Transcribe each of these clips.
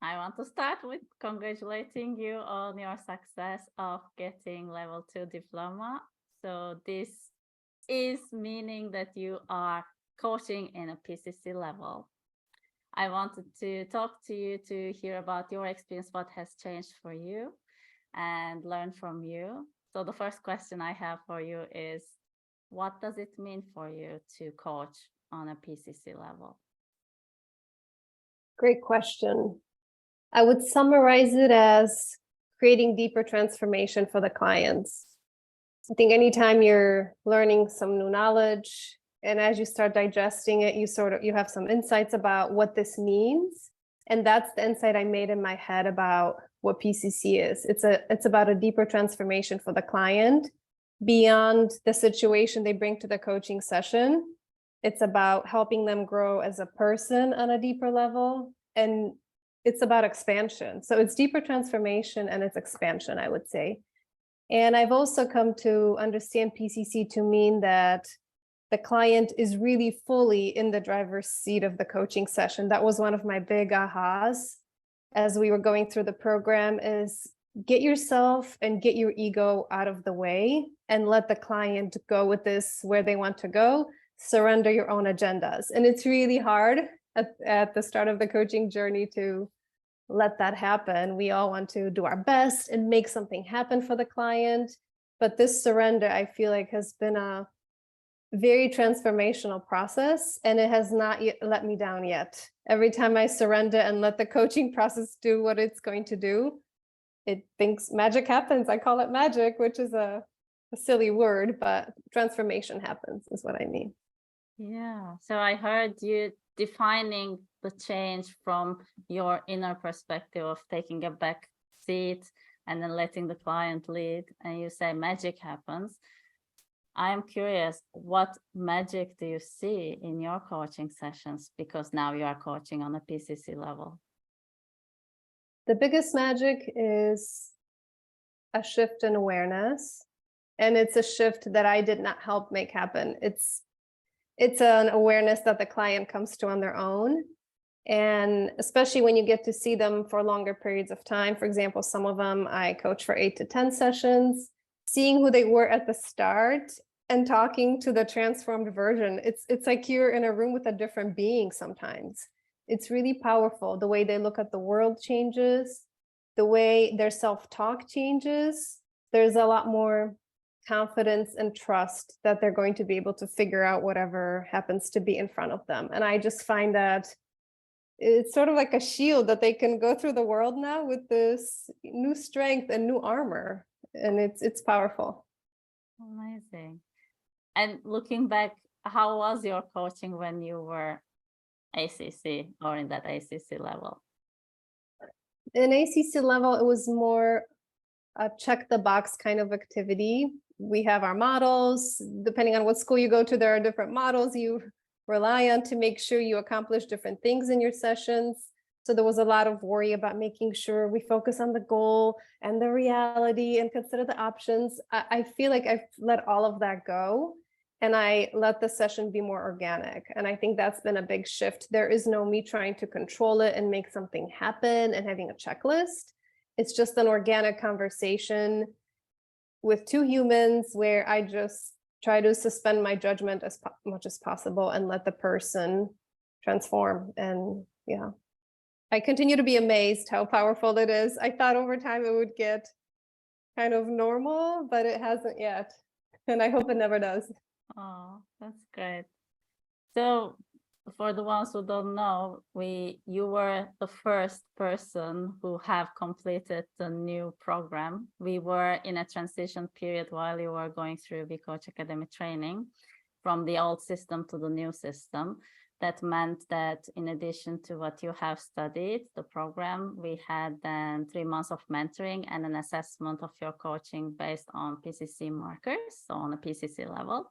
I want to start with congratulating you on your success of getting level 2 diploma. So this is meaning that you are coaching in a PCC level. I wanted to talk to you to hear about your experience, what has changed for you, and learn from you. So the first question I have for you is, what does it mean for you to coach on a PCC level? Great question. I would summarize it as creating deeper transformation for the clients. I think anytime you're learning some new knowledge, and as you start digesting it, you have some insights about what this means. And that's the insight I made in my head about what PCC is. It's about a deeper transformation for the client beyond the situation they bring to the coaching session. It's about helping them grow as a person on a deeper level, and it's about expansion. So it's deeper transformation and it's expansion, I would say. And I've also come to understand PCC to mean that the client is really fully in the driver's seat of the coaching session. That was one of my big ahas as we were going through the program, is get yourself and get your ego out of the way and let the client go with this where they want to go. Surrender your own agendas. And it's really hard at the start of the coaching journey to let that happen. We all want to do our best and make something happen for the client. But this surrender, I feel like, has been a very transformational process, and it has not yet let me down yet. Every time I surrender and let the coaching process do what it's going to do, it thinks magic happens. I call it magic, which is a silly word, but transformation happens is what I mean. Yeah. So I heard you defining the change from your inner perspective of taking a back seat and then letting the client lead, and you say magic happens. I am curious, what magic do you see in your coaching sessions? Because now you are coaching on a PCC level. The biggest magic is a shift in awareness, and it's a shift that I did not help make happen. It's an awareness that the client comes to on their own. And especially when you get to see them for longer periods of time. For example, some of them I coach for 8 to 10 sessions, seeing who they were at the start and talking to the transformed version. It's like you're in a room with a different being sometimes. It's really powerful. The way they look at the world changes, the way their self-talk changes. There's a lot more confidence and trust that they're going to be able to figure out whatever happens to be in front of them. And I just find that it's sort of like a shield that they can go through the world now with this new strength and new armor. And it's powerful. Amazing. And looking back, how was your coaching when you were ACC or in that ACC level? In ACC level, it was more a check the box kind of activity. We have our models. Depending on what school you go to, there are different models you rely on to make sure you accomplish different things in your sessions. So there was a lot of worry about making sure we focus on the goal and the reality and consider the options. I feel like I've let all of that go, and I let the session be more organic. And I think that's been a big shift. There is no me trying to control it and make something happen and having a checklist. It's just an organic conversation with two humans where I just try to suspend my judgment as much as possible and let the person transform. And yeah, I continue to be amazed how powerful it is. I thought over time it would get kind of normal, but it hasn't yet. And I hope it never does. Oh, that's great. So for the ones who don't know, you were the first person who have completed the new program. We were in a transition period while you were going through BeCoach Academy training from the old system to the new system. That meant that in addition to what you have studied, the program, we had then 3 months of mentoring and an assessment of your coaching based on PCC markers, so on a PCC level.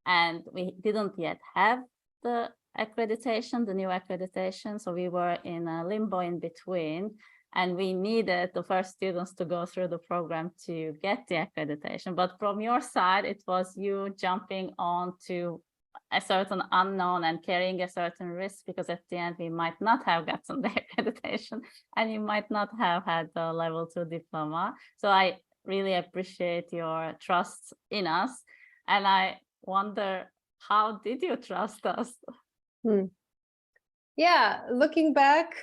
And we didn't yet have the accreditation, the new accreditation. So we were in a limbo in between, and we needed the first students to go through the program to get the accreditation. But from your side, it was you jumping on to a certain unknown and carrying a certain risk, because at the end we might not have gotten the accreditation and you might not have had the level 2 diploma. So I really appreciate your trust in us. And I wonder, how did you trust us? Yeah, looking back,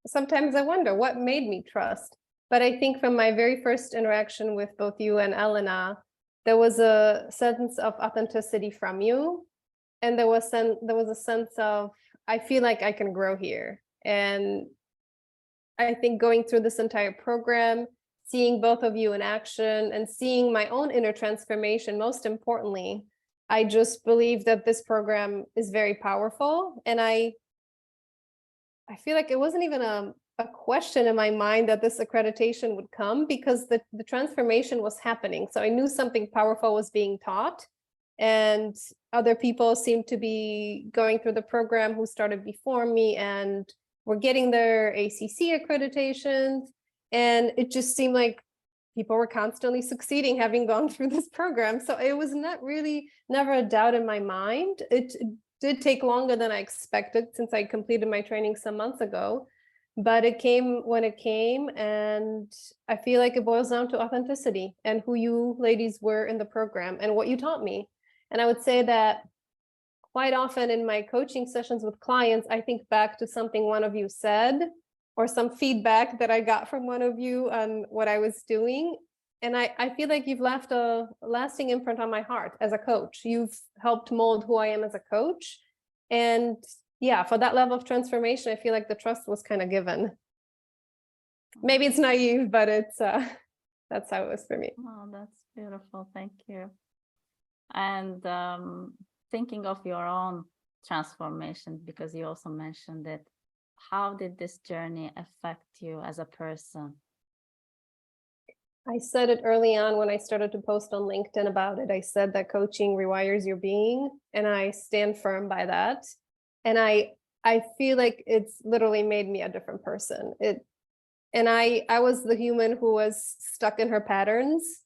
sometimes I wonder what made me trust. But I think from my very first interaction with both you and Elena, there was a sense of authenticity from you. And there was a sense of, I feel like I can grow here. And I think going through this entire program, seeing both of you in action and seeing my own inner transformation, most importantly, I just believe that this program is very powerful. And I feel like it wasn't even a question in my mind that this accreditation would come, because the transformation was happening. So I knew something powerful was being taught, and other people seemed to be going through the program who started before me and were getting their ACC accreditations. And it just seemed like people were constantly succeeding, having gone through this program. So it was never a doubt in my mind. It did take longer than I expected, since I completed my training some months ago, but it came when it came. And I feel like it boils down to authenticity and who you ladies were in the program and what you taught me. And I would say that quite often in my coaching sessions with clients, I think back to something one of you said, or some feedback that I got from one of you on what I was doing. And I feel like you've left a lasting imprint on my heart as a coach. You've helped mold who I am as a coach. And yeah, for that level of transformation, I feel like the trust was kind of given. Maybe it's naive, but it's that's how it was for me. Oh, that's beautiful. Thank you. And thinking of your own transformation, because you also mentioned it, how did this journey affect you as a person? I said it early on when I started to post on LinkedIn about it. I said that coaching rewires your being, and I stand firm by that. And I feel like it's literally made me a different person. I was the human who was stuck in her patterns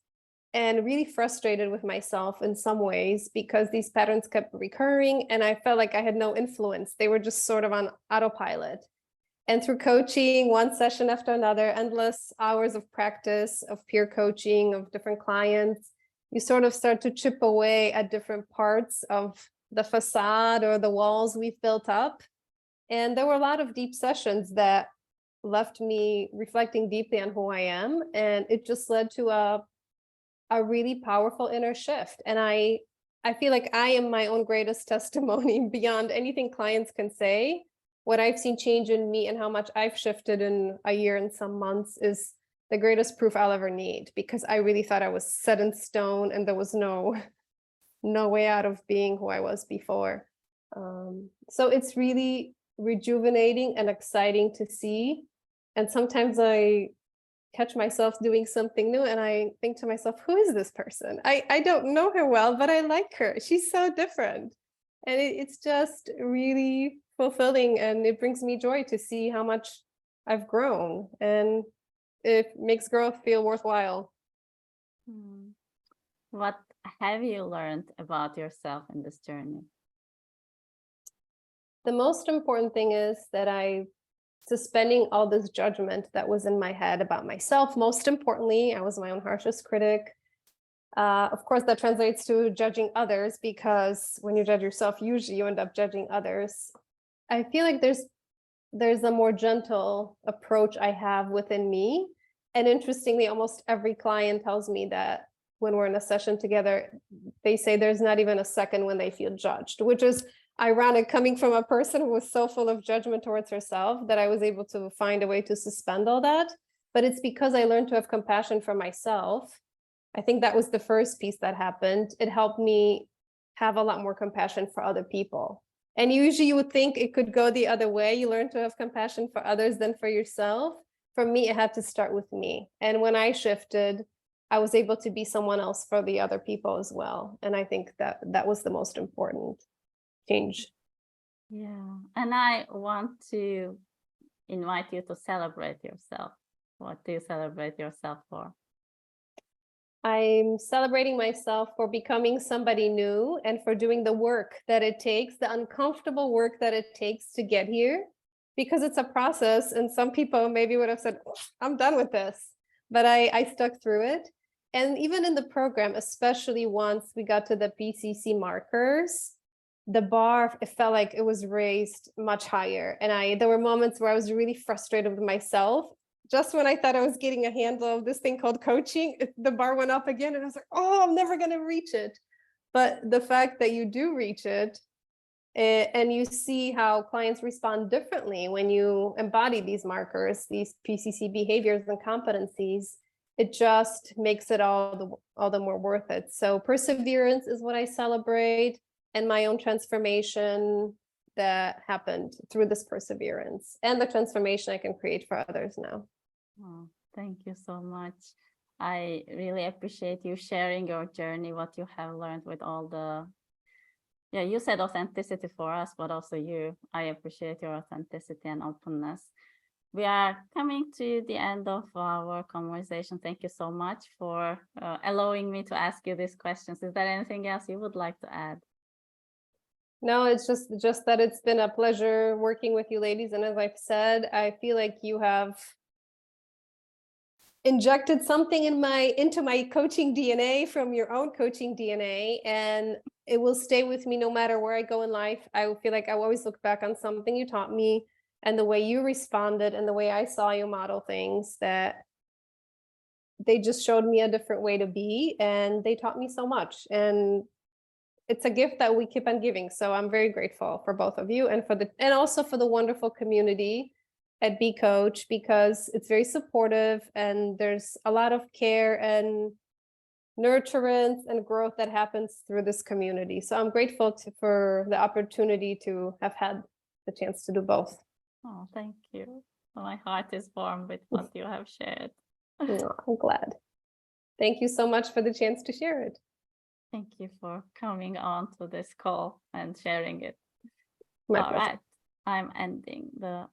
and really frustrated with myself in some ways, because these patterns kept recurring and I felt like I had no influence. They were just sort of on autopilot. And through coaching, one session after another, endless hours of practice, of peer coaching, of different clients, you sort of start to chip away at different parts of the facade or the walls we've built up. And there were a lot of deep sessions that left me reflecting deeply on who I am. And it just led to a really powerful inner shift. And I feel like I am my own greatest testimony beyond anything clients can say. What I've seen change in me and how much I've shifted in a year and some months is the greatest proof I'll ever need, because I really thought I was set in stone and there was no way out of being who I was before. So it's really rejuvenating and exciting to see. And sometimes I catch myself doing something new and I think to myself, who is this person? I don't know her well, but I like her. She's so different. And it's just really fulfilling, and it brings me joy to see how much I've grown, and it makes growth feel worthwhile. What have you learned about yourself in this journey? The most important thing is that I suspending all this judgment that was in my head about myself. Most importantly, I was my own harshest critic. Of course, that translates to judging others, because when you judge yourself, usually you end up judging others. I feel like there's a more gentle approach I have within me. And interestingly, almost every client tells me that when we're in a session together, they say there's not even a second when they feel judged, which is ironic coming from a person who was so full of judgment towards herself, that I was able to find a way to suspend all that. But it's because I learned to have compassion for myself. I think that was the first piece that happened. It helped me have a lot more compassion for other people. And usually you would think it could go the other way. You learn to have compassion for others than for yourself. For me, it had to start with me. And when I shifted, I was able to be someone else for the other people as well. And I think that was the most important change. Yeah. And I want to invite you to celebrate yourself. What do you celebrate yourself for? I'm celebrating myself for becoming somebody new and for doing the work that it takes, the uncomfortable work that it takes to get here, because it's a process. And some people maybe would have said, I'm done with this, but I stuck through it. And even in the program, especially once we got to the PCC markers, the bar, it felt like it was raised much higher. And there were moments where I was really frustrated with myself. Just when I thought I was getting a handle of this thing called coaching, the bar went up again, and I was like, oh, I'm never going to reach it. But the fact that you do reach it, and you see how clients respond differently when you embody these markers, these PCC behaviors and competencies, it just makes it all the more worth it. So perseverance is what I celebrate, and my own transformation that happened through this perseverance, and the transformation I can create for others now. Oh, thank you so much. I really appreciate you sharing your journey, what you have learned with all the, yeah, you said authenticity for us, but also you. I appreciate your authenticity and openness. We are coming to the end of our conversation. Thank you so much for allowing me to ask you these questions. Is there anything else you would like to add? No, it's just that it's been a pleasure working with you ladies. And as I've said, I feel like you have injected something into my coaching DNA from your own coaching DNA, and it will stay with me no matter where I go in life. I feel like I always look back on something you taught me, and the way you responded and the way I saw you model things, that they just showed me a different way to be, and they taught me so much. And it's a gift that we keep on giving. So I'm very grateful for both of you, and also for the wonderful community at BeCoach, because it's very supportive and there's a lot of care and nurturance and growth that happens through this community. So I'm grateful for the opportunity to have had the chance to do both. Oh, thank you. My heart is warm with what you have shared. Oh, I'm glad. Thank you so much for the chance to share it. Thank you for coming on to this call and sharing it. My All pleasure. right, I'm ending the